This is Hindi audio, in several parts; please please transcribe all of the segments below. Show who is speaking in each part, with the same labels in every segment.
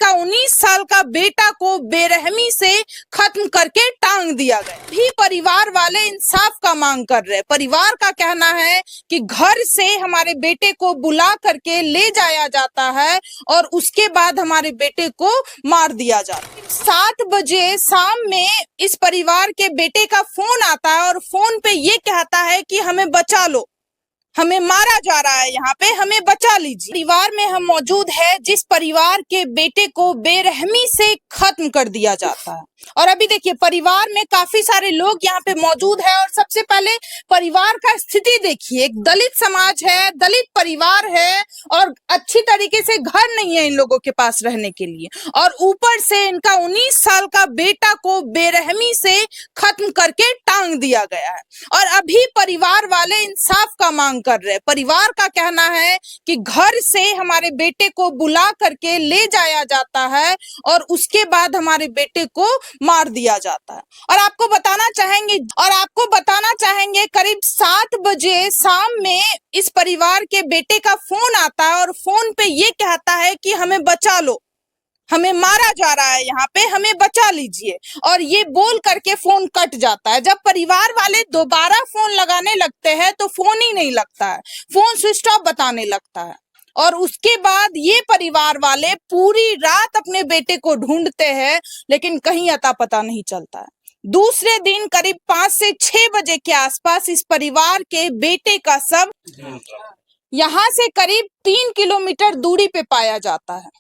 Speaker 1: इनका 19 साल का बेटा को बेरहमी से खत्म करके टांग दिया गया। भी परिवार वाले इंसाफ का मांग कर रहे हैं। परिवार का कहना है कि घर से हमारे बेटे को बुला करके ले जाया जाता है और उसके बाद हमारे बेटे को मार दिया जाता है। 7 बजे शाम में इस परिवार के बेटे का फोन आता है और फोन पे ये कहता है कि हमें बचा लो, हमें मारा जा रहा है, यहाँ पे हमें बचा लीजिए। परिवार में हम मौजूद है जिस परिवार के बेटे को बेरहमी से खत्म कर दिया जाता है। और अभी देखिए परिवार में काफी सारे लोग यहाँ पे मौजूद है और सबसे पहले परिवार का स्थिति देखिए। एक दलित समाज है, दलित परिवार है और अच्छी तरीके से घर नहीं है इन लोगों के पास रहने के लिए, और ऊपर से इनका 19 साल का बेटा को बेरहमी से खत्म करके टांग दिया गया है। और अभी परिवार वाले इंसाफ का मांग कर रहे हैं। परिवार का कहना है कि घर से हमारे बेटे को बुला करके ले जाया जाता है और उसके बाद हमारे बेटे को मार दिया जाता है। और आपको बताना चाहेंगे करीब 7 बजे शाम में इस परिवार के बेटे का फोन आता है और फोन पे ये कहता है कि हमें बचा लो, हमें मारा जा रहा है, यहाँ पे हमें बचा लीजिए, और ये बोल करके फोन कट जाता है। जब परिवार वाले दोबारा फोन लगाने लगते हैं तो फोन ही नहीं लगता है, फोन स्विच ऑफ बताने लगता है। और उसके बाद ये परिवार वाले पूरी रात अपने बेटे को ढूंढते हैं लेकिन कहीं अता पता नहीं चलता है। दूसरे दिन करीब 5 से 6 बजे के आसपास इस परिवार के बेटे का शव यहाँ से करीब 3 किलोमीटर दूरी पे पाया जाता है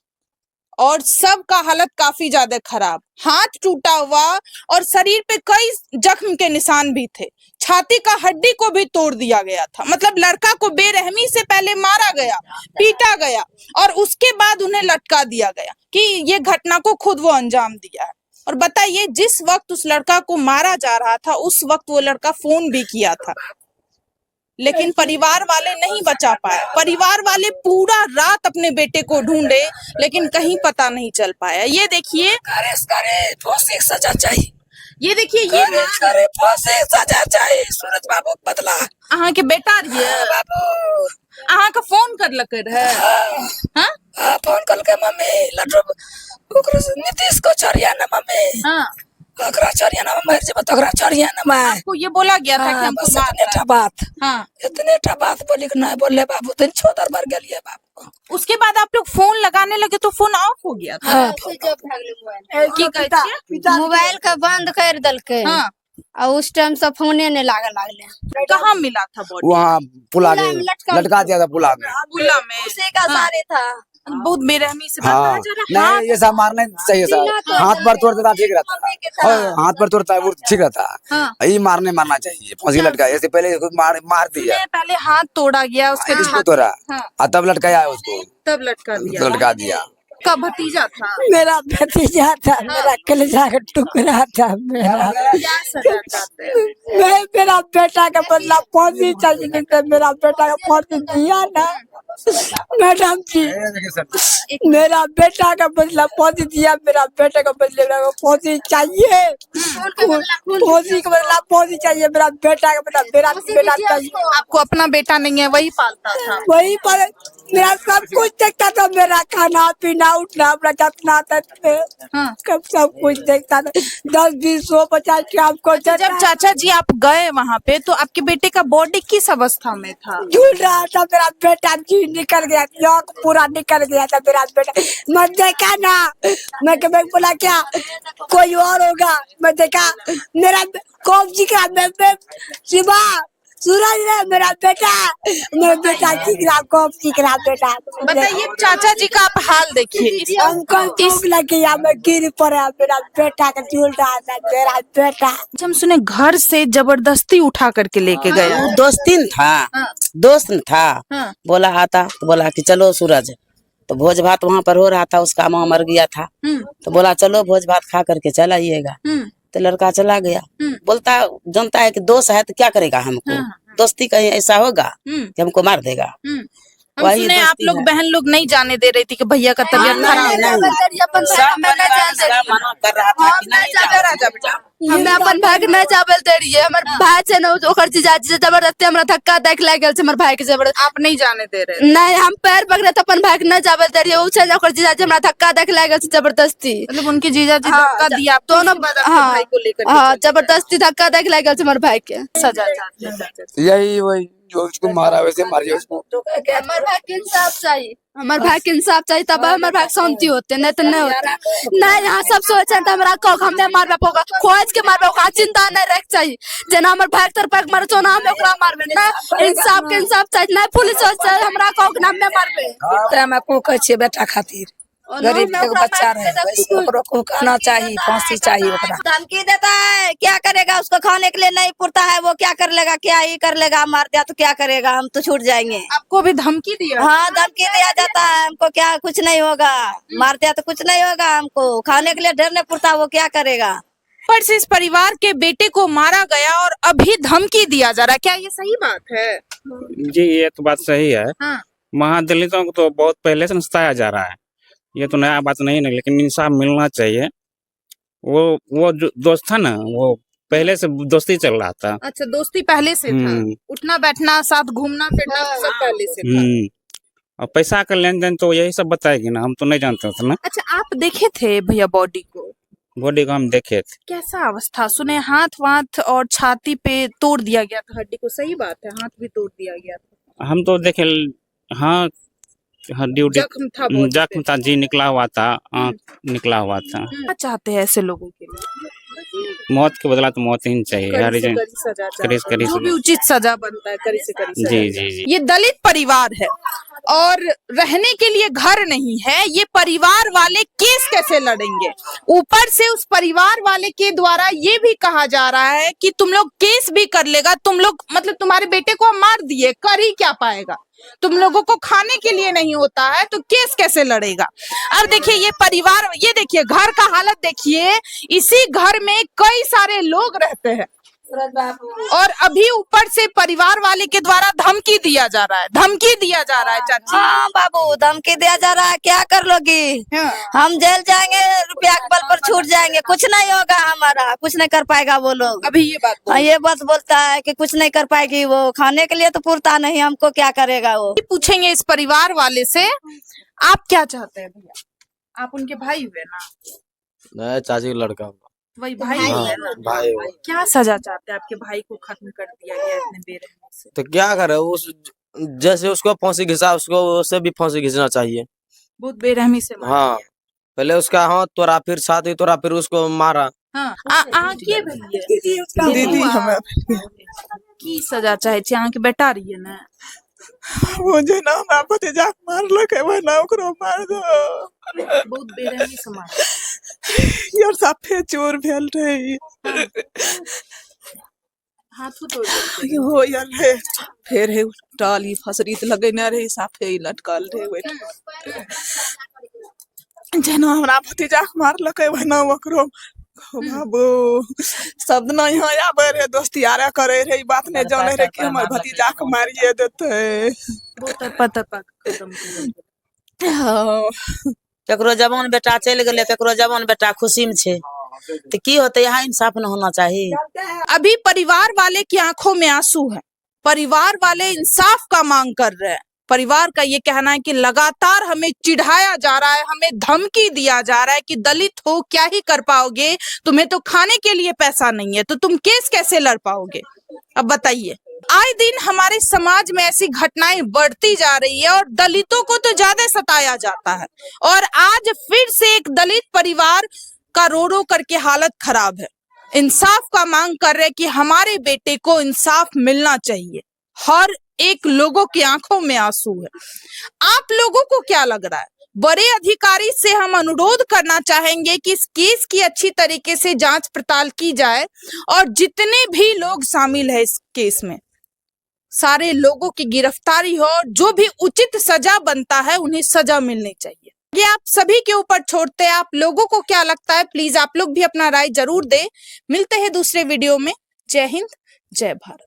Speaker 1: और सबका हालत काफी ज्यादा खराब, हाथ टूटा हुआ और शरीर पे कई जख्म के निशान भी थे। छाती का हड्डी को भी तोड़ दिया गया था। मतलब लड़का को बेरहमी से पहले मारा गया, पीटा गया और उसके बाद उन्हें लटका दिया गया कि ये घटना को खुद वो अंजाम दिया है। और बताइए जिस वक्त उस लड़का को मारा जा रहा था उस वक्त वो लड़का फोन भी किया था, लेकिन परिवार वाले नहीं बचा पाए। परिवार वाले पूरा रात अपने बेटे को ढूंढे लेकिन कहीं पता नहीं चल पाया। ये देखिए,
Speaker 2: फांसी की सजा चाहिए।
Speaker 1: ये देखिए, ये
Speaker 2: फांसी की सजा चाहिए। सूरज बाबू बदला
Speaker 1: अहाँ के बेटा रहिए,
Speaker 2: बाबू
Speaker 1: अहाँ का फोन कर लकर है। हाँ
Speaker 2: फोन कल के मम्मी लड्डू नीतीश को चढ़िया ना मम्मी,
Speaker 1: हाँ
Speaker 2: ओकरा चढ़िया ना मर जे ओकरा चढ़िया ना मैं।
Speaker 1: आपको ये बोला गया था कि हमको
Speaker 2: इतने टा बात,
Speaker 1: हाँ
Speaker 2: इतने टा बात बोली कि नहीं बोले बाबू तीन छोतर मर गेलिए बाबू।
Speaker 1: उसके बाद आप लोग फोन लगाने लगे तो फोन ऑफ हो गया था। की कहै छियै?
Speaker 3: मोबाइल का बंद कर दलके
Speaker 1: हाँ,
Speaker 3: और उस टाइम से फोने नहीं लागले।
Speaker 1: कहाँ मिला था बॉडी?
Speaker 4: वहाँ पुला
Speaker 3: पुला
Speaker 4: में
Speaker 3: में
Speaker 4: लटका दिया था, पुला में।
Speaker 1: पुला में
Speaker 3: उसी का सारे था।
Speaker 1: बहुत बेरहमी से
Speaker 4: हाँ
Speaker 1: बताया जा रहा है।
Speaker 4: नहीं, ये सब मारना चाहिए सर। हाथ पर तोड़ देता ठीक रहता है, हाथ पर तोड़ता है वो ठीक रहता है।
Speaker 1: हाँ।
Speaker 4: ये मारना चाहिए, फांसी लटका ऐसे पहले उसको मार दिया,
Speaker 1: पहले हाथ तोड़ा गया, उसके
Speaker 4: इसको
Speaker 1: छाती,
Speaker 4: तोड़ा
Speaker 1: हाँ,
Speaker 4: और तब लटकाया उसको,
Speaker 1: तब
Speaker 4: लटका दिया।
Speaker 1: का भतीजा था,
Speaker 2: मेरा भतीजा था, मेरा कलेजा का टुकड़ा था। मेरा
Speaker 1: क्या सजा चाहते हैं?
Speaker 2: मेरा बेटा का बदला फांसी चाहिए। मेरा बेटा का फांसी दिया ना मैडम जी, मेरा बेटा का बदला फांसी दिया। मेरा बेटा का बदले फांसी चाहिए, फांसी का बदला फांसी चाहिए। मेरा बेटा का बदला, मेरा बेटा चाहिए।
Speaker 1: आपको अपना बेटा नहीं है, वही पालता था?
Speaker 2: वही पर मेरा सब कुछ देखता था, मेरा खाना पीना उठना अपना जितना
Speaker 1: हाँ।
Speaker 2: कब सब कुछ देखता था। 10, 20, 100, 50 ग्राम को
Speaker 1: जब चाचा जी आप गए वहाँ पे तो आपके बेटे का बॉडी किस अवस्था में था?
Speaker 2: झूल रहा था। मेरा बेटा जी निकल गया, लोग पूरा निकल गया था मेरा बेटा। मैं देखा ना, मैं कभी बोला क्या कोई और होगा। मैं देखा मेरा कौन जी का शिवा सूरज है मेरा बेटा सीख रहा, कौन सीख रहा बेटा।
Speaker 1: बताइए चाचा जी का आप हाल देखिए।
Speaker 2: हमको भूख लगी, मैं गिर पड़ा। मेरा बेटा का झूल रहा था मेरा बेटा।
Speaker 1: हम सुने घर से जबरदस्ती उठा करके लेके गया।
Speaker 5: दोस्तीन था, दोस्त था।
Speaker 1: हाँ।
Speaker 5: बोला आता तो बोला कि चलो सूरज, तो भोज भात वहाँ पर हो रहा था, उसका माँ मर गया था, तो बोला चलो भोज भात खा करके चला आइएगा। तो लड़का चला गया। बोलता जानता है कि दोस्त है तो क्या करेगा हमको, दोस्ती कहीं ऐसा होगा कि हमको मार देगा।
Speaker 1: हम सुने आप लोग बहन लोग नहीं जाने दे रही थी कि भैया का तबीयत खराब है।
Speaker 5: सब मना कर रहा था कि नहीं जाओ।
Speaker 3: हमें अपन भाई के नहीं जाबल दे रही है। हमर भाई से न ओकर जीजाजी से जबरदस्ती हमरा धक्का देख लाग गेल छै। हमर भाई के जबरदस्ती
Speaker 1: आप नहीं जाने दे रहे,
Speaker 3: नहीं, हम पैर पकड़े तो अपन भाई के नहीं जाबल दे रही है। उ से ओकर जीजाजी हमरा धक्का देख लाग गेल छै जबरदस्ती।
Speaker 1: मतलब उनके जीजा जी
Speaker 3: हाँ,
Speaker 1: धक्का दिया आपको,
Speaker 3: दोनों
Speaker 1: इसके बाद आपके
Speaker 3: हाँ
Speaker 1: भाई को लेकर के
Speaker 3: हाँ
Speaker 1: चले
Speaker 3: जबरदस्ती धक्का देख लाग गेल छै हमर भाई के।
Speaker 1: सजा चाहते हैं।
Speaker 4: यही वही जो उसको मारा वैसे मारिए उसको।
Speaker 3: हमर भाई के इंसाफ चाहिए, हमर भाई के इंसाफ चाहिए, तब हमर भाई के शांति होते, नहीं तो नहीं होते। नहीं, यहाँ सब सोचे तो हमरा को हमें मारबे पोगा, खोज के मारबे, ओकरा चिंता नहीं रख चाहिए। जना हमर भाई तर पैक मार चोना हम ओकरा मारबे ना। इंसाफ के इंसाफ चाहिए, नहीं पुलिस से हमरा को नाम में मारबे।
Speaker 2: ते मैं को कह छिए बेटा खातिर गरीब के बच्चा रहे, ओकरो को कहना चाहिए, फांसी चाहिए ओकरा।
Speaker 3: धमकी देता है, क्या करेगा? उसको खाने के लिए नहीं पुरता है, वो क्या कर लेगा? क्या ही कर लेगा? मार दिया तो क्या करेगा? हम तो छूट जाएंगे।
Speaker 1: आपको भी धमकी दिया?
Speaker 3: हाँ, धमकी दिया जाता है हमको, क्या कुछ नहीं होगा, मार दिया तो कुछ नहीं होगा। हमको खाने के लिए ढेर नहीं पुरता, वो क्या करेगा?
Speaker 1: पर से इस परिवार के बेटे को मारा गया और अभी धमकी दिया जा रहा है, क्या ये सही बात है?
Speaker 6: जी ये तो बात सही है।
Speaker 1: हाँ।
Speaker 6: महादलितों को तो बहुत पहले से सताया जा रहा है, ये तो नया बात नहीं है, लेकिन इंसाफ मिलना चाहिए। वो जो दोस्त था ना, वो पहले से दोस्ती चल रहा था।
Speaker 1: अच्छा, दोस्ती पहले से था, उठना बैठना साथ घूमना फिरना सब पहले से था।
Speaker 6: और पैसा का लेन देन तो यही सब बताएगी ना, हम तो नहीं जानते थे ना।
Speaker 1: अच्छा, आप देखे थे भैया बॉडी को?
Speaker 6: बॉडी को हम देखे थे।
Speaker 1: कैसा अवस्था? सुने हाथ वाथ और छाती पे तोड़ दिया गया था हड्डी को, सही बात है? हाथ भी तोड़ दिया गया था।
Speaker 6: हम तो देखे, हाँ हड्डी
Speaker 1: जख्म था, body पे।
Speaker 6: जख्म था जी, निकला हुआ था, आँख निकला हुआ था।
Speaker 1: क्या चाहते हैं ऐसे लोगों के लिए?
Speaker 6: मौत के बदला तो मौत ही चाहिए।
Speaker 1: कड़ी
Speaker 6: हर
Speaker 1: से
Speaker 6: जन
Speaker 1: कड़ी सजा
Speaker 6: कड़ी
Speaker 1: चाहते हैं। जो भी उचित सजा बनता है, कड़ी से कड़ी सजा।
Speaker 6: जी जी जी।
Speaker 1: ये दलित परिवार है और रहने के लिए घर नहीं है। ये परिवार वाले केस कैसे लड़ेंगे? ऊपर से उस परिवार वाले के द्वारा ये भी कहा जा रहा है कि तुम लोग केस भी कर लेगा, तुम लोग मतलब तुम्हारे बेटे को हम मार दिए, कर ही क्या पाएगा? तुम लोगों को खाने के लिए नहीं होता है तो केस कैसे लड़ेगा? अब देखिए ये परिवार, ये देखिए घर का हालत देखिए। इसी घर में कई सारे लोग रहते हैं और अभी ऊपर से परिवार वाले के द्वारा धमकी दिया जा रहा है, धमकी दिया जा रहा है। चाची,
Speaker 3: हाँ बाबू, धमकी दिया जा रहा है, क्या कर लोगी?
Speaker 1: हाँ।
Speaker 3: हम जेल जाएंगे, रुपया के बल पर छूट जाएंगे, कुछ नहीं होगा हमारा, कुछ नहीं कर पाएगा वो लोग।
Speaker 1: अभी ये बात
Speaker 3: हाँ, ये बस बोलता है कि कुछ नहीं कर पाएगी वो, खाने के लिए तो पुरता नहीं, हमको क्या करेगा वो?
Speaker 1: पूछेंगे इस परिवार वाले से, आप क्या चाहते हैं भैया? आप उनके भाई हुए ना?
Speaker 7: मैं चाची का लड़का हूँ।
Speaker 1: वही भाई
Speaker 7: हाँ,
Speaker 1: हुए ना?
Speaker 7: भाई।
Speaker 1: क्या सजा चाहते हैं? आपके भाई को खत्म कर दिया गया इतने बेरहमी से।
Speaker 7: तो क्या करे, उस जैसे उसको फांसी घिसा, उसको उससे भी फांसी घिसना चाहिए।
Speaker 1: बहुत बेरहमी से मारा
Speaker 7: हाँ, पहले उसका हाथ तोड़ा, फिर साथी तोड़ा, फिर उसको मारा।
Speaker 1: हाँ, आके भैया
Speaker 2: दीदी हमें
Speaker 1: की सजा चाहे छी? अहाँ के बेटा रहिए ना?
Speaker 2: मुझे ना हमरा भतीजा मार लके ना, ओकरो मार दो
Speaker 1: बहुत बेरहमी से मारा।
Speaker 2: यार साफे चोर भेल रही।
Speaker 1: हाथों तोड़ दिया।
Speaker 2: हो यार रे, फेर है टाली फसरी त लगेने रही, साफे ही लटकल रहे। जेना हमरा भतीजा मार लके ना, ओकरो बाबू शब्द ना यहाँ आबे रे, दोस्ती आरा करे रे, बात ने जाने रे कि हमर भतीजा के मारिए देते।
Speaker 1: बहुत तपक खत्म कर।
Speaker 2: हाँ,
Speaker 5: केकरो जवान बेटा चल गेले, केकरो जवान बेटा खुशी में छे, तो की होते? यहाँ इंसाफ न होना चाहिए।
Speaker 1: अभी परिवार वाले की आंखों में आंसू है, परिवार वाले इंसाफ का मांग कर रहे हैं। परिवार का ये कहना है कि लगातार हमें चिढ़ाया जा रहा है, हमें धमकी दिया जा रहा है कि दलित हो क्या ही कर पाओगे, तुम्हें तो खाने के लिए पैसा नहीं है, तो तुम केस कैसे लड़ पाओगे? अब बताइए, आए दिन हमारे समाज में ऐसी घटनाएं बढ़ती जा रही है और दलितों को तो ज्यादा सताया जाता है। और आज फिर से एक दलित परिवार का रो रो करके हालत खराब है, इंसाफ का मांग कर रहे हैं कि हमारे बेटे को इंसाफ मिलना चाहिए। हर एक लोगों की आंखों में आंसू है। आप लोगों को क्या लग रहा है? बड़े अधिकारी से हम अनुरोध करना चाहेंगे कि इस केस की अच्छी तरीके से जांच पड़ताल की जाए और जितने भी लोग शामिल है इस केस में, सारे लोगों की गिरफ्तारी हो और जो भी उचित सजा बनता है उन्हें सजा मिलनी चाहिए। ये आप सभी के ऊपर छोड़ते हैं, आप लोगों को क्या लगता है? प्लीज आप लोग भी अपना राय जरूर दें। मिलते हैं दूसरे वीडियो में। जय हिंद, जय भारत।